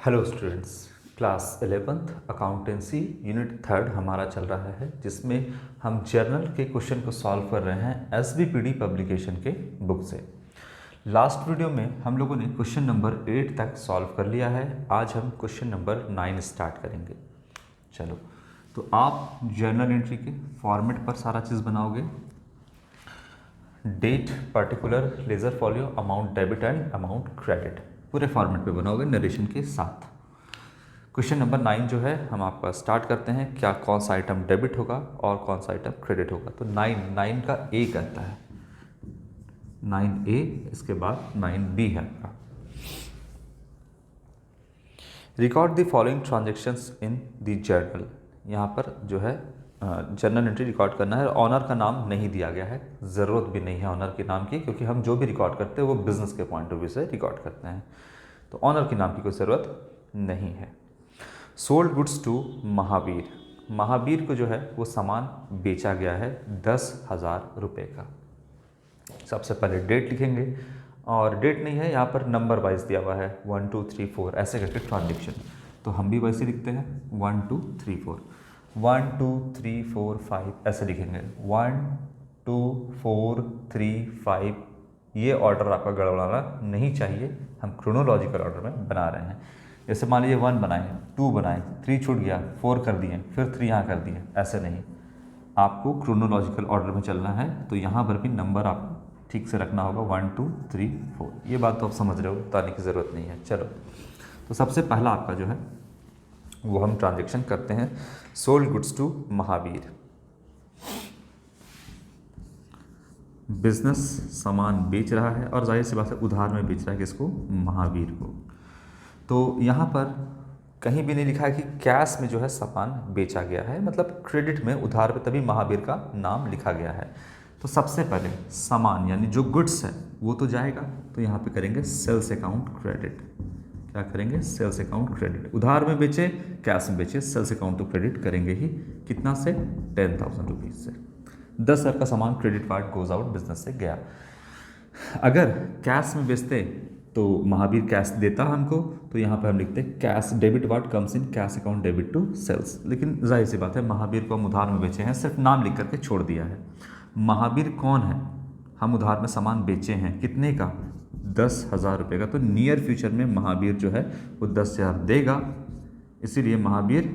Hello students, class 11th accountancy unit 3 हमारा चल रहा है, जिसमें हम जर्नल के क्वेश्चन को सॉल्व कर रहे हैं एसबीपीडी पब्लिकेशन के बुक से। लास्ट वीडियो में हम लोगों ने क्वेश्चन नंबर 8 तक सॉल्व कर लिया है। आज हम क्वेश्चन नंबर 9 स्टार्ट करेंगे। चलो, तो आप जर्नल एंट्री के फॉर्मेट पर सारा चीज़ बनाओगे। Date, particular, ledger folio, amount debit and amount credit पूरे फॉर्मेट पे बनाओगे नरेशन के साथ। क्वेश्चन नंबर 9 जो है हम आपका स्टार्ट करते हैं। क्या कौन सा आइटम डेबिट होगा और कौन सा आइटम क्रेडिट होगा? तो 9 का ए कहता है, 9A, इसके बाद 9B है आपका। Record the following transactions in the journal. यहाँ पर जो है जर्नल एंट्री रिकॉर्ड करना है। ऑनर का नाम नहीं दिया गया है, ज़रूरत भी नहीं है ऑनर के नाम की, क्योंकि हम जो भी रिकॉर्ड करते हैं वो बिजनेस के पॉइंट ऑफ व्यू से रिकॉर्ड करते हैं, तो ऑनर के नाम की कोई ज़रूरत नहीं है। Sold goods to Mahavir. Mahavir को जो है वो सामान बेचा गया है 10,000 रुपये का। सबसे पहले डेट लिखेंगे, और डेट नहीं है यहाँ पर, नंबर वाइज दिया हुआ है 1 2 3 4 ऐसे करके ट्रांजेक्शन, तो हम भी वैसे लिखते हैं 1 2 3 4 1 2 3 4 5 ऐसे लिखेंगे 1 2 4 3 5। ये ऑर्डर आपका गड़बड़ाना नहीं चाहिए, हम क्रोनोलॉजिकल ऑर्डर में बना रहे हैं। जैसे मान लीजिए 1 बनाए, 2 बनाए, 3 छूट गया, 4 कर दिए, फिर 3 यहाँ कर दिए, ऐसे नहीं। आपको क्रोनोलॉजिकल ऑर्डर में चलना है, तो यहाँ पर भी नंबर आपको ठीक से रखना होगा 1 2 3 4। ये बात तो आप समझ रहे हो, बताने की ज़रूरत नहीं है। चलो, तो सबसे पहला आपका जो है वो हम ट्रांजेक्शन करते हैं। Sold goods to Mahavir. Business सामान बेच रहा है, और जाहिर सी बात है उधार में बेच रहा है किसको? महावीर को। तो यहाँ पर कहीं भी नहीं लिखा है कि कैश में जो है सामान बेचा गया है, मतलब क्रेडिट में, उधार पे तभी महावीर का नाम लिखा गया है। तो सबसे पहले सामान यानी जो गुड्स है वो तो जाएगा, तो यहाँ पे करेंगे सेल्स अकाउंट क्रेडिट। क्या करेंगे? Sales account credit. उधार में बेचे, कैश में बेचे, सेल्स अकाउंट तो क्रेडिट करेंगे ही। कितना से? 10,000 रुपीज़ से। 10,000 का सामान credit part goes out, business से गया। अगर कैश में बेचते तो महावीर कैश देता हमको, तो यहाँ पे हम लिखते हैं cash debit what comes in cash account debit to sales. लेकिन जाहिर सी बात है महावीर को हम उधार में बेचे हैं, सिर्फ नाम लिख करके छोड़ दिया है। महावीर कौन है? हम उधार में सामान बेचे हैं, कितने का? 10,000 रुपये का। तो नियर फ्यूचर में महावीर जो है वो 10,000 देगा, इसीलिए महावीर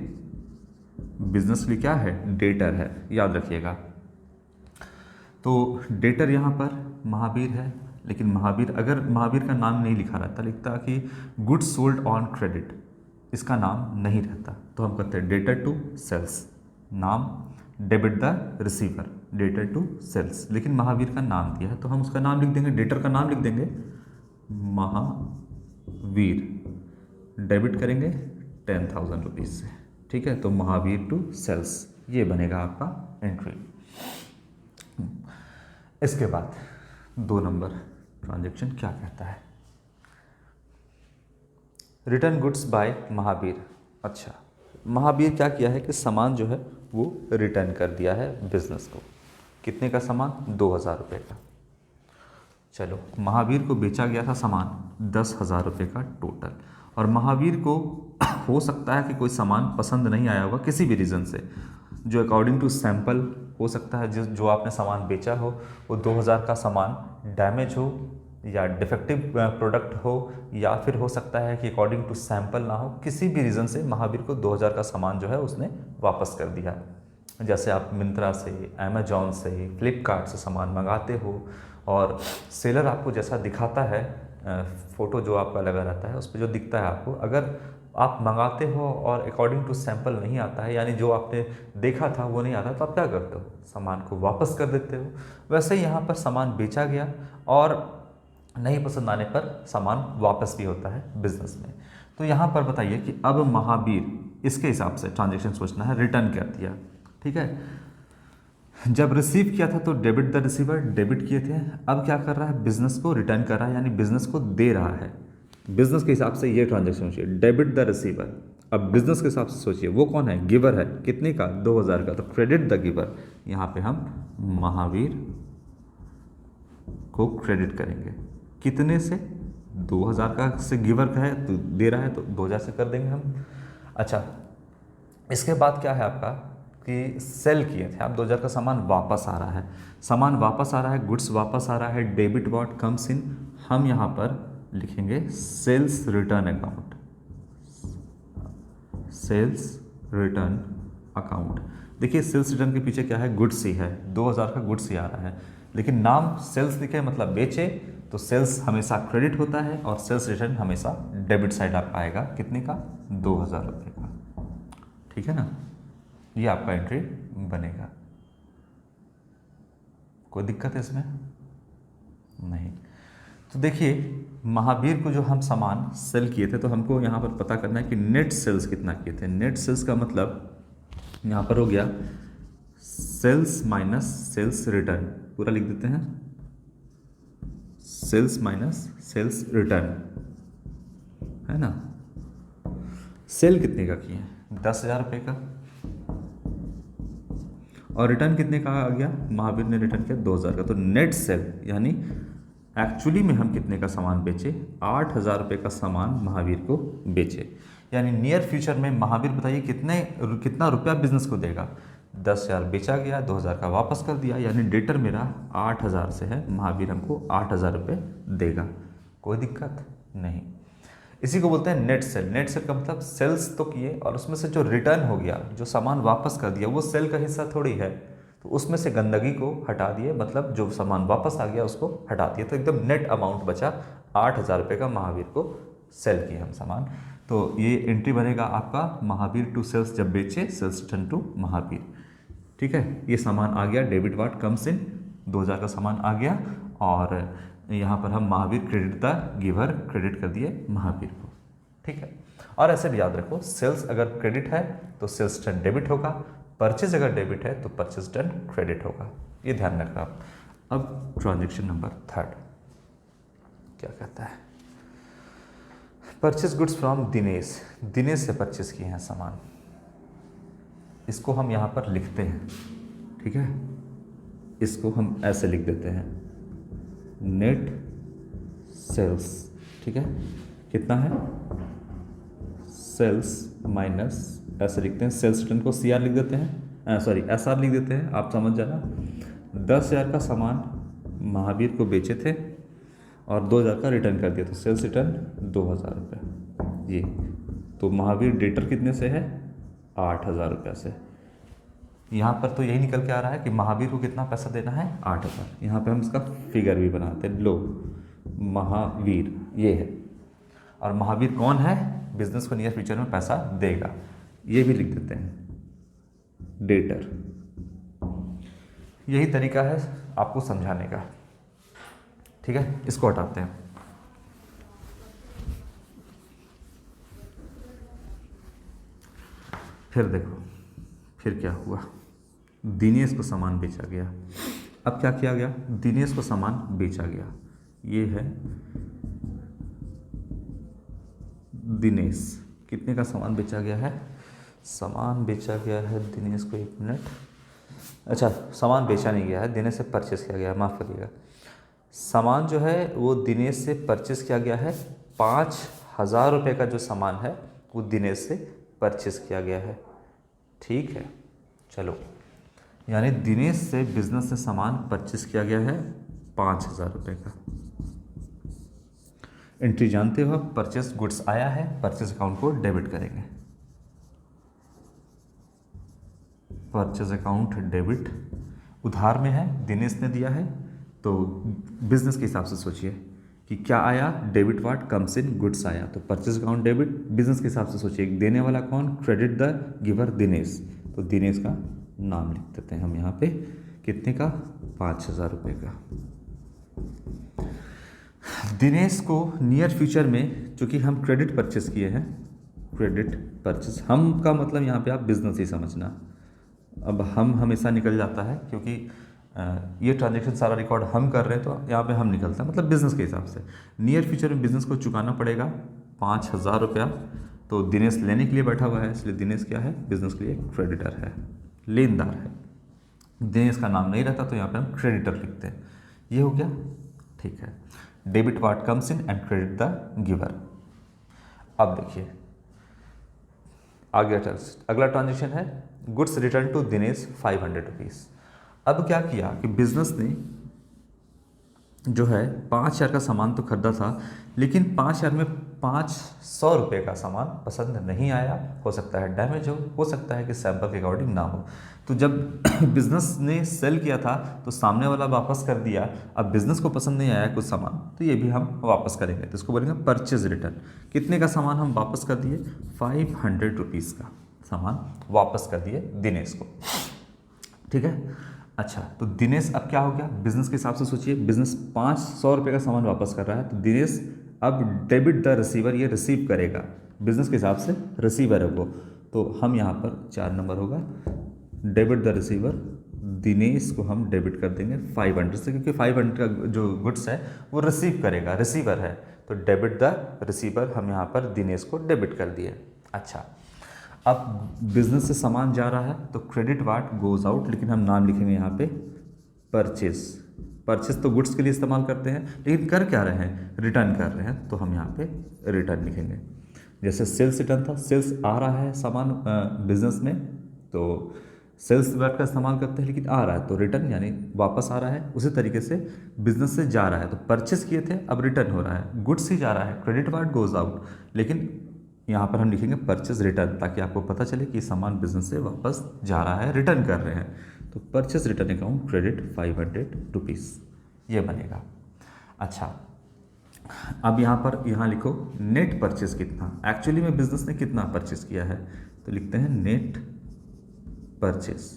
बिजनेस के लिए क्या है? डेटर है, याद रखिएगा। तो डेटर यहाँ पर महावीर है, लेकिन महावीर, अगर महावीर का नाम नहीं लिखा रहता, लिखता कि गुड्स सोल्ड ऑन क्रेडिट, इसका नाम नहीं रहता, तो हम कहते हैं डेटर टू सेल्स, नाम debit the receiver, debtor to sales. लेकिन महावीर का नाम दिया है, तो हम उसका नाम लिख देंगे, डेटर का नाम लिख देंगे महावीर। डेबिट करेंगे 10,000 रुपीज़ से, ठीक है। तो महावीर टू सेल्स, ये बनेगा आपका एंट्री। इसके बाद 2 नंबर ट्रांजेक्शन क्या कहता है? Return goods by Mahavir. अच्छा, महावीर क्या किया है कि सामान जो है वो रिटर्न कर दिया है बिजनेस को। कितने का सामान? 2,000 रुपये का। चलो, महावीर को बेचा गया था सामान 10,000 रुपये का टोटल, और महावीर को हो सकता है कि कोई सामान पसंद नहीं आया होगा किसी भी रीज़न से, जो अकॉर्डिंग टू सैंपल हो सकता है, जो आपने सामान बेचा हो वो 2,000 का सामान डैमेज हो या डिफेक्टिव प्रोडक्ट हो, या फिर हो सकता है कि अकॉर्डिंग टू सैंपल ना हो। किसी भी रीज़न से महावीर को 2,000 का सामान जो है उसने वापस कर दिया। जैसे आप मिंत्रा से, अमेजॉन से, फ्लिपकार्ट से सामान मंगाते हो, और सेलर आपको जैसा दिखाता है, फ़ोटो जो आपका लगा रहता है उस पर जो दिखता है आपको, अगर आप मंगाते हो और अकॉर्डिंग टू सैंपल नहीं आता है, यानी जो आपने देखा था वो नहीं आता, तो आप क्या करते हो? सामान को वापस कर देते हो। वैसे ही यहाँ पर सामान बेचा गया और नहीं पसंद आने पर सामान वापस भी होता है बिजनेस में। तो यहाँ पर बताइए कि अब महावीर, इसके हिसाब से ट्रांजेक्शन सोचना है, रिटर्न कर दिया, ठीक है। जब रिसीव किया था तो डेबिट द रिसीवर, डेबिट किए थे। अब क्या कर रहा है? बिजनेस को रिटर्न कर रहा है, यानी बिजनेस को दे रहा है। बिजनेस के हिसाब से ये ट्रांजेक्शन सोचिए, डेबिट द रिसीवर। अब बिजनेस के हिसाब से सोचिए वो कौन है? गिवर है। कितने का? 2,000 का। तो क्रेडिट द गिवर, यहाँ पे हम महावीर को क्रेडिट करेंगे। कितने से? 2000 का से गिवर का है तो दे रहा है तो 2000 से कर देंगे हम। अच्छा, इसके बाद क्या है आपका कि सेल किए थे आप, 2000 का सामान वापस आ रहा है, सामान वापस आ रहा है, गुड्स वापस आ रहा है, डेबिट व्हाट कम्स इन, हम यहाँ पर लिखेंगे sales return account, sales return account. देखिए सेल्स रिटर्न के पीछे क्या है, गुड्स ही है, 2000 का गुड्स ही आ रहा है, लेकिन नाम सेल्स लिखे मतलब बेचे, तो सेल्स हमेशा क्रेडिट होता है और सेल्स रिटर्न हमेशा डेबिट साइड आपका आएगा, कितने का, 2000 रुपये का। ठीक है ना, ये आपका एंट्री बनेगा। कोई दिक्कत है इसमें? नहीं। तो देखिए महावीर को जो हम सामान सेल किए थे, तो हमको यहाँ पर पता करना है कि नेट सेल्स कितना किए थे। नेट सेल्स का मतलब यहाँ पर हो गया सेल्स माइनस सेल्स रिटर्न, पूरा लिख देते हैं, सेल्स माइनस सेल्स रिटर्न, है ना। सेल कितने का किए, 10,000 रुपये का, और रिटर्न कितने का आ गया, महावीर ने रिटर्न किया 2000 का। तो नेट सेल यानी एक्चुअली में हम कितने का सामान बेचे, 8,000 रुपये का सामान महावीर को बेचे। यानी नियर फ्यूचर में महावीर बताइए कितना रुपया बिजनेस को देगा, 10,000 बेचा गया, 2000 का वापस कर दिया, यानी डेटर मेरा 8,000 से है, महावीर हमको 8,000 रुपये देगा। कोई दिक्कत नहीं। इसी को बोलते हैं नेट सेल। नेट सेल का मतलब सेल्स तो किए और उसमें से जो रिटर्न हो गया, जो सामान वापस कर दिया, वो सेल का हिस्सा थोड़ी है, तो उसमें से गंदगी को हटा दिए, मतलब जो सामान वापस आ गया उसको हटा दिए, तो एकदम नेट अमाउंट बचा 8,000 रुपये का महावीर को सेल किए हम सामान। तो ये एंट्री बनेगा आपका महावीर टू सेल्स, जब बेचे सेल्स रिटर्न टू महावीर। ठीक है, ये सामान आ गया, डेबिट व्हाट कम्स इन, 2000 का सामान आ गया, और यहाँ पर हम Mahavir credit the giver, credit कर दिए महावीर को। ठीक है, और ऐसे भी याद रखो, सेल्स अगर क्रेडिट है तो सेल्स रिटर्न डेबिट होगा, परचेज अगर डेबिट है तो परचेज रिटर्न क्रेडिट होगा, ये ध्यान रखना आप। अब ट्रांजेक्शन नंबर 3 क्या कहता है, purchase goods from Dinesh, Dinesh से परचेज किए हैं सामान, इसको हम यहाँ पर लिखते हैं। ठीक है, इसको हम ऐसे लिख देते हैं, नेट सेल्स। ठीक है, कितना है, सेल्स माइनस, ऐसे लिखते हैं, सेल्स रिटर्न को CR लिख देते हैं, सॉरी SR लिख देते हैं, आप समझ जाना। 10,000 का सामान महावीर को बेचे थे और 2,000 का रिटर्न कर दिया, तो सेल्स रिटर्न 2,000 रुपये। ये तो महावीर डेटर कितने से है, 8,000 रुपये से। यहाँ पर तो यही निकल के आ रहा है कि महावीर को कितना पैसा देना है, 8,000। यहाँ पे हम इसका फिगर भी बनाते हैं, लो महावीर ये है, और महावीर कौन है, बिजनेस को नियर फ्यूचर में पैसा देगा, ये भी लिख देते हैं, डेटर। यही तरीका है आपको समझाने का। ठीक है, इसको हटाते हैं। फिर देखो फिर क्या हुआ, दिनेश को सामान बेचा गया। अब क्या किया गया, दिनेश को सामान बेचा गया, ये है दिनेश, कितने का सामान बेचा गया है, सामान बेचा गया है दिनेश को, 1 मिनट, अच्छा सामान बेचा नहीं गया है, दिनेश से परचेस किया गया, माफ़ करिएगा, सामान जो है वो दिनेश से परचेस किया गया है, 5,000 रुपये का जो सामान है वो दिनेश से परचेस किया गया है। ठीक है, चलो, यानी दिनेश से बिजनेस से सामान परचेस किया गया है 5,000 रुपये का। एंट्री जानते हो, परचेस गुड्स आया है, परचेस अकाउंट को डेबिट करेंगे, परचेस अकाउंट डेबिट, उधार में है, दिनेश ने दिया है, तो बिजनेस के हिसाब से सोचिए कि क्या आया, debit what comes in, goods आया, तो परचेस अकाउंट डेबिट, बिजनेस के हिसाब से सोचिए, देने वाला कौन, क्रेडिट द गिवर दिनेश, तो दिनेश का नाम लिख देते हैं हम यहाँ पे, कितने का, 5,000 रुपये का। दिनेश को नियर फ्यूचर में, चूँकि हम क्रेडिट परचेस किए हैं, क्रेडिट परचेस, हम का मतलब यहाँ पे आप बिजनेस ही समझना, अब हम हमेशा निकल जाता है, क्योंकि ये ट्रांजेक्शन सारा रिकॉर्ड हम कर रहे हैं, तो यहाँ पे हम निकलता है, मतलब बिजनेस के हिसाब से। नियर फ्यूचर में बिजनेस को चुकाना पड़ेगा 5,000 रुपया, तो दिनेश लेने के लिए बैठा हुआ है, इसलिए दिनेश क्या है, बिजनेस के लिए क्रेडिटर है, लेनदार है। दिनेश का नाम नहीं रहता तो यहाँ पे हम क्रेडिटर लिखते हैं, ये हो गया। ठीक है, debit what comes in and credit the giver. अब देखिए आगे अगला ट्रांजेक्शन है goods return to Dinesh 500 rupees. अब क्या किया कि बिजनेस ने जो है 5,000 का सामान तो खरीदा था, लेकिन 5,000 में 500 रुपये का सामान पसंद नहीं आया, हो सकता है डैमेज हो सकता है कि सैंपल के अकॉर्डिंग ना हो। तो जब बिजनेस ने सेल किया था तो सामने वाला वापस कर दिया। अब बिजनेस को पसंद नहीं आया कुछ सामान, तो ये भी हम वापस करेंगे, तो इसको बोलेंगे परचेज रिटर्न। कितने का सामान हम वापस कर दिए? 500 रुपीज़ का सामान वापस कर दिए दिनेश को। ठीक है, अच्छा तो दिनेश अब क्या हो गया, बिजनेस के हिसाब से सोचिए, बिजनेस 500 रुपये का सामान वापस कर रहा है, तो दिनेश अब डेबिट द रिसीवर, ये रिसीव करेगा, बिजनेस के हिसाब से रिसीवर है वो, तो हम यहाँ पर 4 नंबर होगा डेबिट द रिसीवर, दिनेश को हम डेबिट कर देंगे 500 से, क्योंकि 500 का जो गुड्स है वो रिसीव करेगा, रिसीवर है, तो डेबिट द रिसीवर हम यहाँ पर दिनेश को डेबिट कर दिए। अच्छा अब बिजनेस से सामान जा रहा है तो क्रेडिट व्हाट गोज आउट, लेकिन हम नाम लिखेंगे यहाँ पे परचेज। परचेज तो गुड्स के लिए इस्तेमाल करते हैं, लेकिन कर क्या रहे हैं? रिटर्न कर रहे हैं, तो हम यहाँ पे रिटर्न लिखेंगे। जैसे सेल्स रिटर्न था, सेल्स आ रहा है सामान बिजनेस में, तो सेल्स वर्ड का इस्तेमाल करते हैं, लेकिन आ रहा है तो रिटर्न यानी वापस आ रहा है। उसी तरीके से बिजनेस से जा रहा है तो परचेस किए थे, अब रिटर्न हो रहा है, गुड्स ही जा रहा है, क्रेडिट वर्ड गोज आउट, लेकिन यहाँ पर हम लिखेंगे परचेज रिटर्न, ताकि आपको पता चले कि सामान बिजनेस से वापस जा रहा है, रिटर्न कर रहे हैं। तो purchase return account credit 500 rupees, ये बनेगा। अच्छा अब यहाँ लिखो नेट परचेज कितना, एक्चुअली में बिजनेस ने कितना परचेज किया है, तो लिखते हैं नेट परचेज।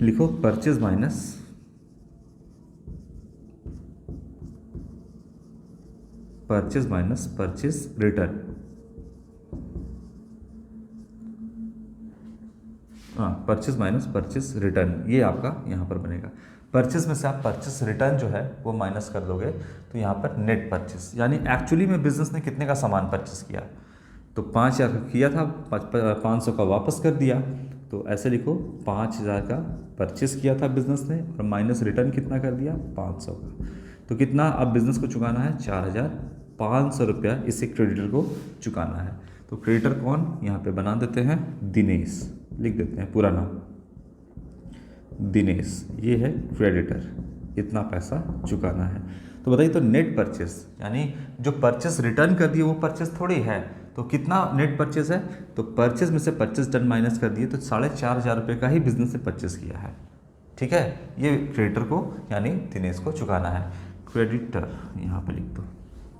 लिखो purchase minus purchase return. Purchase minus purchase return, ये आपका यहाँ पर बनेगा। परचेज में से आप परचेज रिटर्न जो है वो माइनस कर दोगे, तो यहाँ पर नेट परचेज, यानी एक्चुअली में बिजनेस ने कितने का सामान परचेज किया, तो 5,000 का किया था, 500 का वापस कर दिया, तो ऐसे लिखो 5,000 का परचेज किया था बिजनेस ने, और माइनस रिटर्न कितना कर दिया? 500 का। तो कितना अब बिजनेस को चुकाना है? 4,500 रुपया इसे क्रेडिटर को चुकाना है। तो क्रेडिटर कौन, यहाँ पे बना देते हैं दिनेश, लिख देते हैं पूरा नाम दिनेश, ये है क्रेडिटर, इतना पैसा चुकाना है। तो बताइए, तो नेट परचेस यानी जो परचेस रिटर्न कर दिए वो परचेस थोड़ी है, तो कितना नेट परचेस है, तो परचेस में से परचेस डन माइनस कर दिए, तो 4,500 रुपये का ही बिजनेस से परचेस किया है। ठीक है, ये क्रेडिटर को यानी दिनेश को चुकाना है, क्रेडिटर यहाँ पे लिख दो।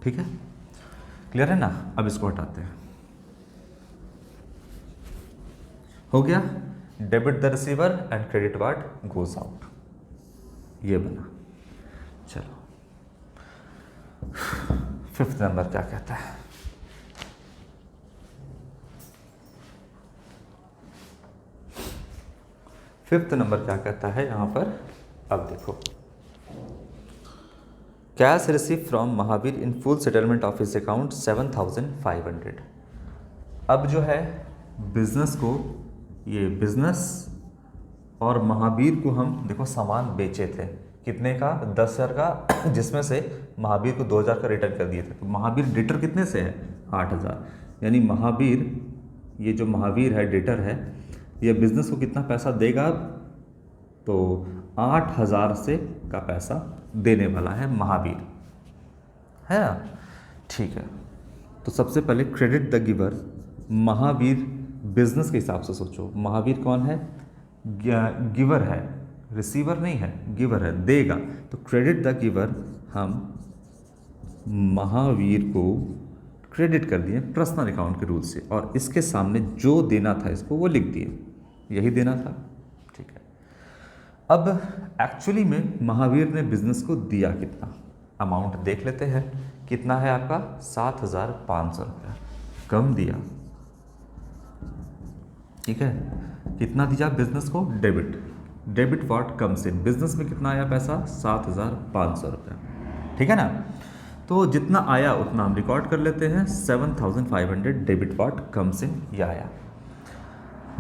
ठीक है, क्लियर है ना? अब इसको हटाते हैं, हो गया debit the receiver and credit what goes out, ये बना। चलो 5th नंबर क्या कहता है? फिफ्थ नंबर क्या कहता है यहाँ पर? अब देखो, cash receive from Mahavir in full settlement of his account 7,500। अब जो है बिजनेस को, ये बिजनेस और महावीर को हम देखो सामान बेचे थे, कितने का? 10,000 का, जिसमें से महावीर को 2,000 का रिटर्न कर दिए थे। तो महावीर डेटर कितने से है? 8,000, यानी महावीर, ये जो महावीर है डेटर है, ये बिजनेस को कितना पैसा देगा? तो 8,000 से का पैसा देने वाला है महावीर, है ना? ठीक है, तो सबसे पहले credit the giver, Mahavir business के हिसाब से सोचो, महावीर कौन है? गिवर है, रिसीवर नहीं है, गिवर है, देगा। तो क्रेडिट द गिवर, हम महावीर को क्रेडिट कर दिए पर्सनल अकाउंट के रूल से, और इसके सामने जो देना था इसको वो लिख दिए, यही देना था। ठीक है, अब एक्चुअली में महावीर ने बिजनेस को दिया कितना, अमाउंट देख लेते हैं। कितना है आपका? 7,500 रुपया, कम दिया। ठीक है, कितना दिया बिजनेस को? Debit what comes in, business में कितना आया पैसा? 7,500 रुपया। ठीक है ना? तो जितना आया उतना हम रिकॉर्ड कर लेते हैं, 7,500 डेबिट व्हाट कम्स इन, ये आया।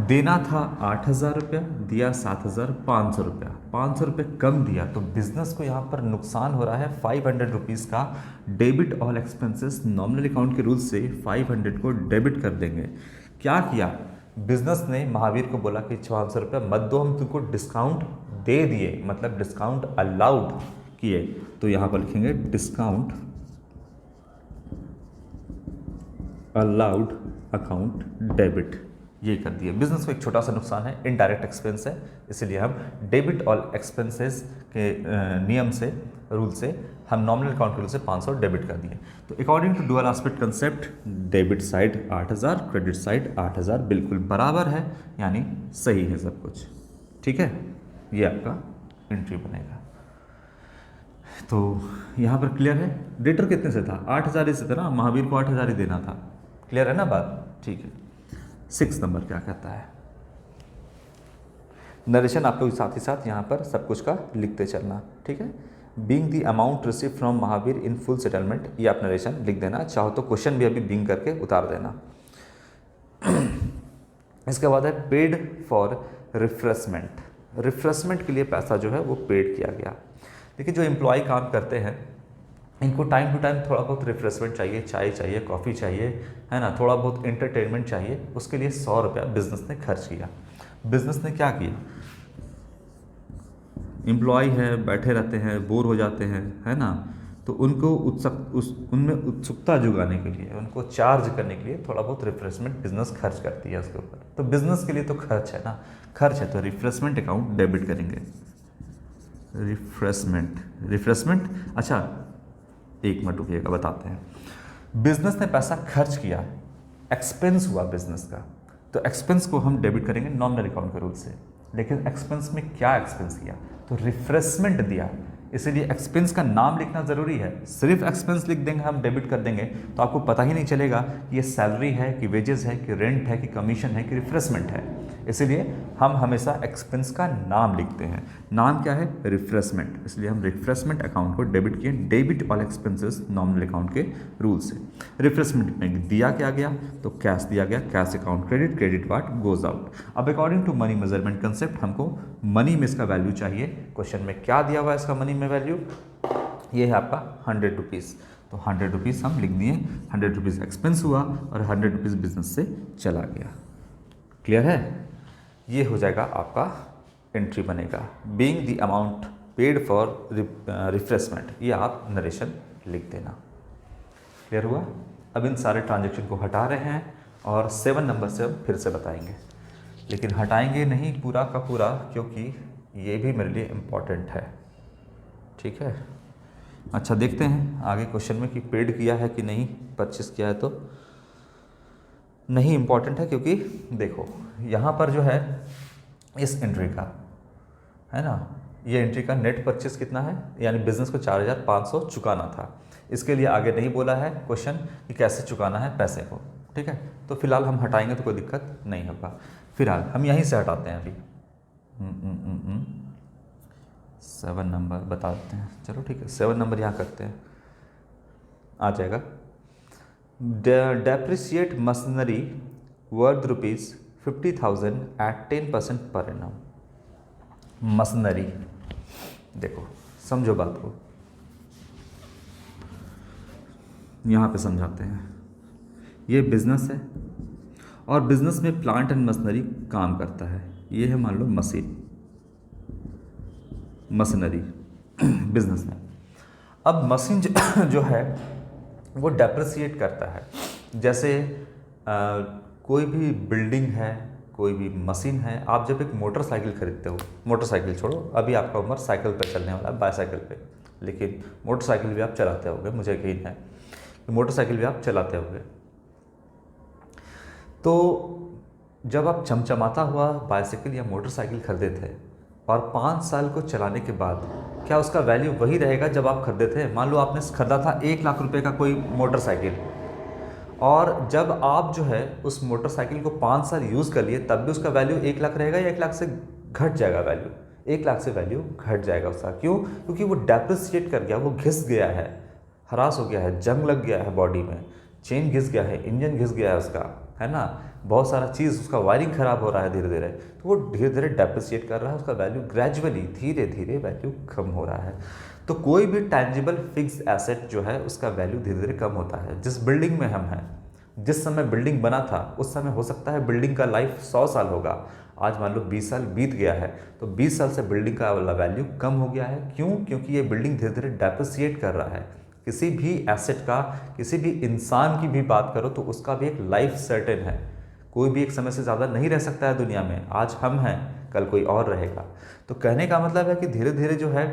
देना था 8,000 रुपया, दिया 7,500 रुपया, 500 रुपये कम दिया, तो बिजनेस को यहाँ पर नुकसान हो रहा है 500 रुपीज़ का। Debit all expenses, nominal account के रूल से 500 को डेबिट कर देंगे। क्या किया बिजनेस ने, महावीर को बोला कि 500 रुपया मत दो, हम तुमको डिस्काउंट दे दिए, मतलब डिस्काउंट अलाउड किए, तो यहाँ पर लिखेंगे डिस्काउंट अलाउड अकाउंट डेबिट, ये कर दिए। बिजनेस को एक छोटा सा नुकसान है, इनडायरेक्ट एक्सपेंस है, इसलिए हम डेबिट ऑल एक्सपेंसेस के नियम से, रूल से, हम नॉमिनल अकाउंट के रूल से 500 डेबिट कर दिए। तो according to dual aspect concept, debit side 8,000, credit side 8,000 बिल्कुल बराबर है, यानी सही है सब कुछ। ठीक है, ये आपका एंट्री बनेगा। तो यहाँ पर क्लियर है। डेटर कितने से था? 8,000 से था ना, महावीर को 8,000 ही देना था। क्लियर है ना बात? ठीक है। 6 नंबर क्या कहता है? नरेशन आप लोग साथ ही साथ यहाँ पर सब कुछ का लिखते चलना। ठीक है। Being the amount receive from Mahavir in full settlement, ये आप नरेशन लिख देना। चाहो तो क्वेश्चन भी अभी बीइंग करके उतार देना। इसके बाद है पेड फॉर रिफ्रेशमेंट। रिफ्रेशमेंट के लिए पैसा जो है वो पेड किया गया। देखिए, जो एम्प्लॉय काम करते हैं इनको टाइम टू टाइम थोड़ा बहुत रिफ्रेशमेंट चाहिए, चाय चाहिए, कॉफ़ी चाहिए, है ना, थोड़ा बहुत एंटरटेनमेंट चाहिए, उसके लिए 100 रुपया बिजनेस ने खर्च किया। बिजनेस ने क्या किया, एम्प्लॉय है, बैठे रहते हैं, बोर हो जाते हैं, है ना, तो उनको उनमें उत्सुकता जुगाने के लिए, उनको चार्ज करने के लिए थोड़ा बहुत रिफ्रेशमेंट बिजनेस खर्च करती है उसके ऊपर। तो बिजनेस के लिए तो खर्च है ना, खर्च है, तो रिफ्रेशमेंट अकाउंट डेबिट करेंगे। रिफ्रेशमेंट अच्छा, एक मिनट रुकिएगा, बताते हैं। बिजनेस ने पैसा खर्च किया, एक्सपेंस हुआ बिजनेस का, तो एक्सपेंस को हम डेबिट करेंगे नॉमिनल अकाउंट के रूल से। लेकिन एक्सपेंस में क्या एक्सपेंस किया, तो रिफ्रेशमेंट दिया, इसलिए एक्सपेंस का नाम लिखना ज़रूरी है। सिर्फ एक्सपेंस लिख देंगे, हम डेबिट कर देंगे, तो आपको पता ही नहीं चलेगा कि ये सैलरी है कि वेजेस है कि रेंट है कि कमीशन है कि रिफ्रेशमेंट है। इसीलिए हम हमेशा एक्सपेंस का नाम लिखते हैं। नाम क्या है? रिफ्रेशमेंट, इसलिए हम रिफ्रेशमेंट अकाउंट को डेबिट किए, debit all expenses nominal account के रूल से। रिफ्रेशमेंट में दिया क्या गया, तो कैश दिया गया, cash account credit, credit part goes out. अब according to money measurement concept हमको मनी में इसका वैल्यू चाहिए। क्वेश्चन में क्या दिया हुआ है इसका मनी में वैल्यू, ये है आपका 100 रुपीज़, तो 100 रुपीज़ हम लिख दिए। 100 रुपीज़ एक्सपेंस हुआ और 100 रुपीज़ बिजनेस से चला गया। क्लियर है? ये हो जाएगा आपका एंट्री बनेगा। Being the amount paid for refreshment, ये आप नरेशन लिख देना। क्लियर हुआ? अब इन सारे ट्रांजेक्शन को हटा रहे हैं और 7 नंबर से हम फिर से बताएंगे, लेकिन हटाएंगे नहीं पूरा का पूरा, क्योंकि ये भी मेरे लिए इम्पॉर्टेंट है। ठीक है। अच्छा, देखते हैं आगे क्वेश्चन में कि पेड किया है कि नहीं, परचेस किया है तो नहीं। इम्पॉर्टेंट है क्योंकि देखो यहाँ पर जो है इस एंट्री का, है ना, ये एंट्री का नेट परचेस कितना है, यानी बिजनेस को 4,500 चुकाना था। इसके लिए आगे नहीं बोला है क्वेश्चन कि कैसे चुकाना है पैसे को। ठीक है, तो फिलहाल हम हटाएंगे तो कोई दिक्कत नहीं होगा। फिलहाल हम यहीं से हटाते हैं अभी। 7 नंबर बता देते हैं, चलो ठीक है, 7 नंबर यहाँ करते हैं, आ जाएगा। Depreciate machinery worth ₹50,000 eight 10% per annum. Machinery, देखो समझो बात को, यहाँ पे समझाते हैं। ये बिजनेस है और बिजनेस में प्लांट एंड मशीनरी काम करता है। ये है मान लो मशीनरी बिजनेस में। अब मशीन जो है वो डेप्रिसिएट करता है। जैसे कोई भी बिल्डिंग है, कोई भी मशीन है, आप जब एक मोटरसाइकिल खरीदते हो, मोटरसाइकिल छोड़ो, अभी आपका उम्र साइकिल पर चलने वाला है, बाईसाइकिल पे, लेकिन मोटरसाइकिल भी आप चलाते होगे, मुझे यकीन है कि मोटरसाइकिल भी आप चलाते होगे। तो जब आप चमचमाता हुआ बाईसाइकिल या मोटरसाइकिल खरीदे थे और 5 साल को चलाने के बाद क्या उसका वैल्यू वही रहेगा जब आप खरीदे थे? मान लो आपने खरीदा था 1 लाख रुपए का कोई मोटरसाइकिल, और जब आप जो है उस मोटरसाइकिल को 5 साल यूज़ कर लिए, तब भी उसका वैल्यू 1 लाख रहेगा या 1 लाख से घट जाएगा वैल्यू? 1 लाख से वैल्यू घट जाएगा उसका। क्यों? क्योंकि वो डेप्रिसिएट कर गया, वो घिस गया है, हरास हो गया है, जंग लग गया है बॉडी में, चेन घिस गया है, इंजन घिस गया है उसका, है ना, बहुत सारा चीज़ उसका वायरिंग खराब हो रहा है धीरे धीरे, तो वो धीरे धीरे डेप्रिसिएट कर रहा है, उसका वैल्यू ग्रेजुअली धीरे धीरे वैल्यू कम हो रहा है। तो कोई भी टैंजिबल फिक्स एसेट जो है उसका वैल्यू धीरे धीरे कम होता है। जिस बिल्डिंग में हम हैं, जिस समय बिल्डिंग बना था उस समय हो सकता है बिल्डिंग का लाइफ 100 साल होगा, आज मान लो 20 साल बीत गया है, तो 20 साल से बिल्डिंग का वाला वैल्यू कम हो गया है। क्यों? क्योंकि ये बिल्डिंग धीरे धीरे डेप्रिसिएट कर रहा है। किसी भी एसेट का, किसी भी इंसान की भी बात करो तो उसका भी एक लाइफ सर्टेन है, कोई भी एक समय से ज़्यादा नहीं रह सकता है दुनिया में। आज हम हैं, कल कोई और रहेगा। तो कहने का मतलब है कि धीरे धीरे जो है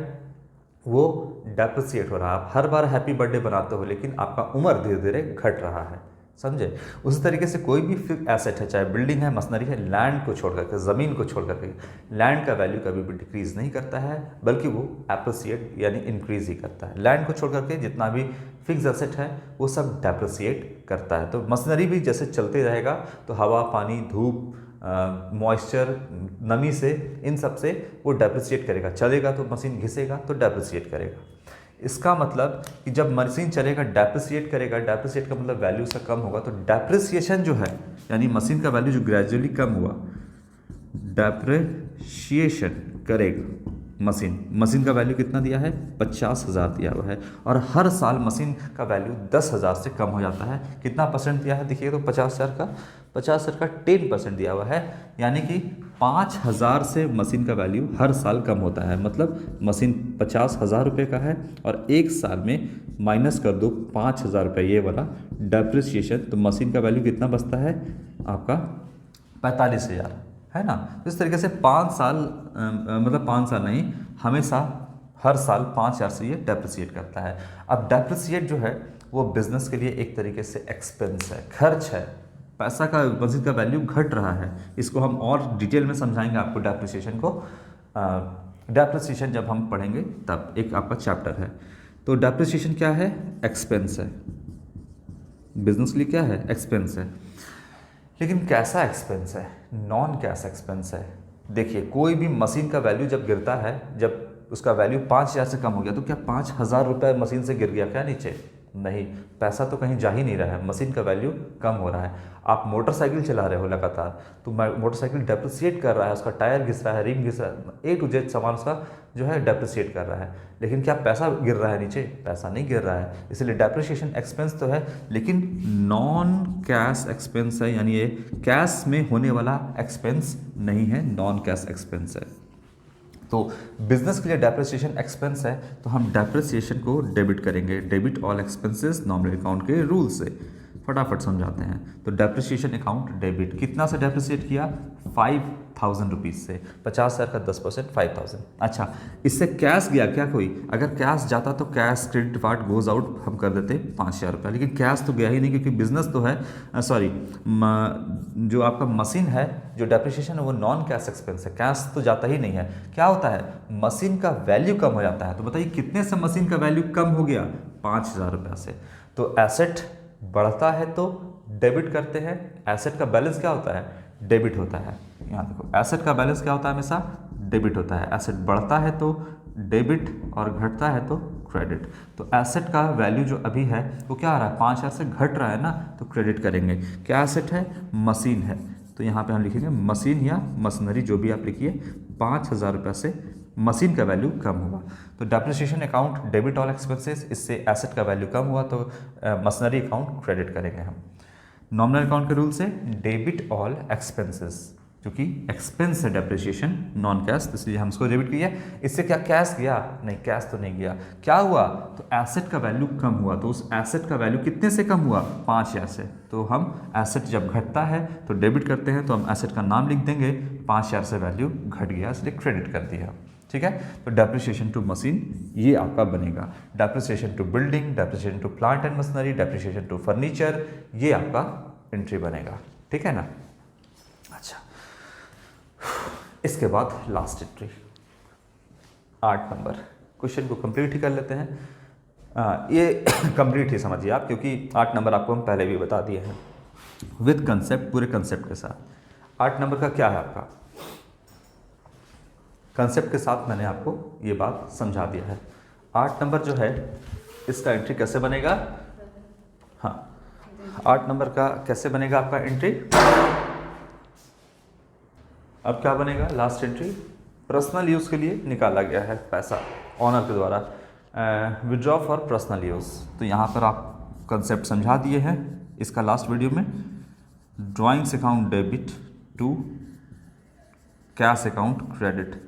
वो डेप्रिसिएट हो रहा है। आप हर बार हैप्पी बर्थडे बनाते हो लेकिन आपका उम्र धीरे धीरे घट रहा है, समझे। उसी तरीके से कोई भी फिक्स एसेट है, चाहे बिल्डिंग है, मशीनरी है, लैंड को छोड़ करके, ज़मीन को छोड़ करके, लैंड का वैल्यू कभी भी डिक्रीज़ नहीं करता है, बल्कि वो एप्रिसिएट यानी इंक्रीज ही करता है। लैंड को छोड़ करके जितना भी फिक्स एसेट है वो सब डेप्रिसिएट करता है। तो मशीनरी भी जैसे चलते रहेगा तो हवा, पानी, धूप, मॉइस्चर, नमी से, इन सब से वो डेप्रिसिएट करेगा। चलेगा तो मशीन घिसेगा तो डेप्रिसिएट करेगा। इसका मतलब कि जब मशीन चलेगा डेप्रिसिएट करेगा, डेप्रिसिएट का मतलब वैल्यू उसका कम होगा, तो डेप्रिसिएशन जो है यानी मशीन का वैल्यू जो ग्रेजुअली कम हुआ, डेप्रिसिएशन करेगा मशीन का वैल्यू कितना दिया है? 50,000 दिया हुआ है, और हर साल मशीन का वैल्यू 10,000 से कम हो जाता है। कितना परसेंट दिया है देखिए तो 50,000 का 10% दिया हुआ है, यानी कि 5,000 से मशीन का वैल्यू हर साल कम होता है। मतलब मशीन 50,000 रुपये का है और एक साल में माइनस कर दो 5,000 रुपये ये वाला डेप्रिसिएशन, तो मशीन का वैल्यू कितना बचता है आपका? 45,000, है ना। इस तरीके से 5 साल मतलब 5 साल नहीं, हमेशा हर साल 5,000 से ये डेप्रिसिएट करता है। अब डेप्रिसिएट जो है वो बिजनेस के लिए एक तरीके से एक्सपेंस है, खर्च है, पैसा का, मशीन का वैल्यू घट रहा है। इसको हम और डिटेल में समझाएंगे आपको डेप्रिसिएशन को। डेप्रिसिएशन जब हम पढ़ेंगे तब एक आपका चैप्टर है। तो डेप्रिसिएशन क्या है? एक्सपेंस है, बिजनेस के लिए क्या है? एक्सपेंस है। लेकिन कैसा एक्सपेंस है? नॉन कैश एक्सपेंस है। देखिए, कोई भी मशीन का वैल्यू जब गिरता है, जब उसका वैल्यू 5,000 से कम हो गया, तो क्या 5,000 रुपये मशीन से गिर गया क्या नीचे? नहीं, पैसा तो कहीं जा ही नहीं रहा है, मशीन का वैल्यू कम हो रहा है। आप मोटरसाइकिल चला रहे हो लगातार, तो मोटरसाइकिल डेप्रिसिएट कर रहा है, उसका टायर घिस रहा है, रिम घिस रहा है, A to Z सामान उसका जो है डेप्रिसिएट कर रहा है। लेकिन क्या पैसा गिर रहा है नीचे? पैसा नहीं गिर रहा है। इसलिए डेप्रिसिएशन एक्सपेंस तो है, लेकिन नॉन कैश एक्सपेंस है, यानी ये कैश में होने वाला एक्सपेंस नहीं है, नॉन कैश एक्सपेंस है। तो बिजनेस के लिए डेप्रिसिएशन एक्सपेंस है, तो हम डेप्रिसिएशन को डेबिट करेंगे। Debit all expenses nominal account के रूल से फटाफट समझाते हैं। तो डेप्रिसिएशन अकाउंट डेबिट, कितना से डेप्रिसिएट किया? 5,000 रुपीज़ से। 50,000 का 10% 5,000। अच्छा, इससे कैश गया क्या कोई? अगर कैश जाता तो cash credit part goes out हम कर देते 5,000 रुपये, लेकिन कैश तो गया ही नहीं, क्योंकि बिजनेस तो है, सॉरी, जो आपका मशीन है, जो डेप्रिसिएशन है वो नॉन कैश एक्सपेंस है, कैश तो जाता ही नहीं है। क्या होता है? मशीन का वैल्यू कम हो जाता है। तो बताइए कितने से मशीन का वैल्यू कम हो गया? 5,000 रुपये से। तो एसेट बढ़ता है तो डेबिट करते हैं। एसेट का बैलेंस क्या होता है? डेबिट होता है। यहाँ देखो, एसेट का बैलेंस क्या होता है? हमेशा डेबिट होता है। एसेट बढ़ता है तो डेबिट और घटता है तो क्रेडिट। तो एसेट का वैल्यू जो अभी है वो क्या आ रहा है? 5,000 से घट रहा है ना, तो क्रेडिट करेंगे। क्या एसेट है? मशीन है, तो यहाँ पे हम लिखेंगे मशीन या मशीनरी, जो भी आप लिखिए। 5,000 रुपये से मशीन का वैल्यू कम हुआ, तो depreciation account debit all expenses, इससे एसेट का वैल्यू कम हुआ तो मशीनरी अकाउंट क्रेडिट करेंगे हम। नॉमिनल अकाउंट के रूल से डेबिट ऑल एक्सपेंसेस, क्योंकि एक्सपेंस है डेप्रिसिएशन, नॉन कैश, तो इसलिए हम इसको डेबिट किया। इससे क्या कैश गया? नहीं, कैश तो नहीं गया। क्या हुआ? तो एसेट का वैल्यू कम हुआ। तो उस एसेट का वैल्यू कितने से कम हुआ? 5,000 से। तो हम एसेट जब घटता है तो डेबिट करते हैं, तो हम एसेट का नाम लिख देंगे, 5,000 से वैल्यू घट गया इसलिए क्रेडिट कर दिया। ठीक है, तो डेप्रिसिएशन टू मशीन ये आपका बनेगा। Depreciation to building, depreciation to plant and machinery, depreciation to furniture, ये आपका एंट्री बनेगा। ठीक है ना। अच्छा, इसके बाद लास्ट एंट्री 8 नंबर। क्वेश्चन को कंप्लीट ही कर लेते हैं। ये कंप्लीट ही समझिए आप, क्योंकि 8 नंबर आपको हम पहले भी बता दिए हैं विद कंसेप्ट, पूरे कंसेप्ट के साथ। 8 नंबर का क्या है आपका? कंसेप्ट के साथ मैंने आपको ये बात समझा दिया है। 8 नंबर जो है इसका एंट्री कैसे बनेगा? हाँ, 8 नंबर का कैसे बनेगा आपका एंट्री? अब क्या बनेगा लास्ट एंट्री? पर्सनल यूज़ के लिए निकाला गया है पैसा ऑनर के द्वारा, विड्रॉ फॉर पर्सनल यूज़। तो यहाँ पर आप कंसेप्ट समझा दिए हैं इसका लास्ट वीडियो में। Drawings account debit to cash account credit.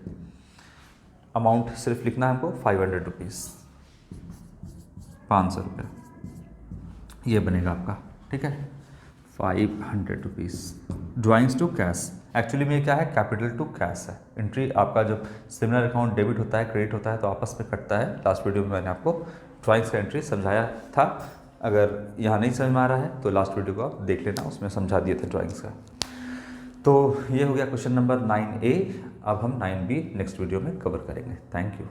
Amount सिर्फ लिखना है हमको 500 रुपीज़, 500 रुपये ये बनेगा आपका, ठीक है, 500 rupees. Drawings to cash, actually में क्या है, कैपिटल टू कैश है। एंट्री आपका जब सिमिलर अकाउंट डेबिट होता है, क्रेडिट होता है तो आपस में कटता है। लास्ट वीडियो में मैंने आपको ड्राइंग्स का एंट्री समझाया था। अगर यहाँ नहीं समझ में आ रहा है तो लास्ट वीडियो को आप देख लेना, उसमें समझा दिए थे ड्राइंग्स का। तो ये हो गया क्वेश्चन नंबर 9A। अब हम 9B नेक्स्ट वीडियो में कवर करेंगे। Thank you.